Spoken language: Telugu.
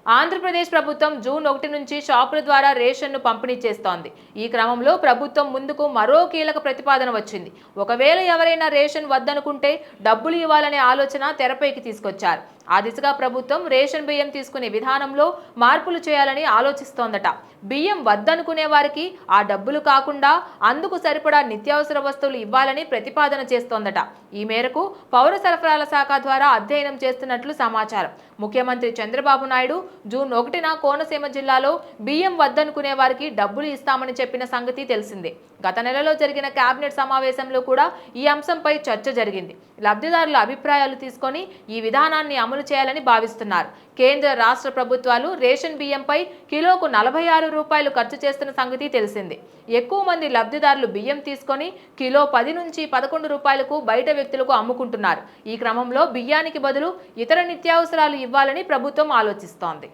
ఆంధ్రప్రదేశ్ ప్రభుత్వం జూన్ 1 నుంచి షాపుల ద్వారా రేషన్ను పంపిణీ చేస్తోంది. ఈ క్రమంలో ప్రభుత్వం ముందుకు మరో కీలక ప్రతిపాదన వచ్చింది. ఒకవేళ ఎవరైనా రేషన్ వద్దనుకుంటే డబ్బులు ఇవ్వాలనే ఆలోచన తెరపైకి తీసుకొచ్చారు. ఆ దిశగా ప్రభుత్వం రేషన్ బియ్యం తీసుకునే విధానంలో మార్పులు చేయాలని ఆలోచిస్తోందట. బియ్యం వద్దనుకునే వారికి ఆ డబ్బులు కాకుండా అందుకు సరిపడా నిత్యావసర వస్తువులు ఇవ్వాలని ప్రతిపాదన చేస్తోందట. ఈ మేరకు పౌర సరఫరాల శాఖ ద్వారా అధ్యయనం చేస్తున్నట్లు సమాచారం. ముఖ్యమంత్రి చంద్రబాబు నాయుడు జూన్ 1న కోనసీమ జిల్లాలో బియ్యం వద్దనుకునే వారికి డబ్బులు ఇస్తామని చెప్పిన సంగతి తెలిసిందే. గత నెలలో జరిగిన కేబినెట్ సమావేశంలో కూడా ఈ అంశంపై చర్చ జరిగింది. లబ్ధిదారుల అభిప్రాయాలు తీసుకొని ఈ విధానాన్ని అమలు చేయాలని భావిస్తున్నారు. కేంద్ర రాష్ట్ర ప్రభుత్వాలు రేషన్ బియ్యంపై కిలోకు 46 రూపాయలు ఖర్చు చేస్తున్న సంగతి తెలిసిందే. ఎక్కువ మంది లబ్ధిదారులు బియ్యం తీసుకొని కిలో 10 నుంచి 11 రూపాయలకు బయట వ్యక్తులకు అమ్ముకుంటున్నారు. ఈ క్రమంలో బియ్యానికి బదులు ఇతర నిత్యావసరాలు ఇవ్వాలని ప్రభుత్వం ఆలోచిస్తోంది.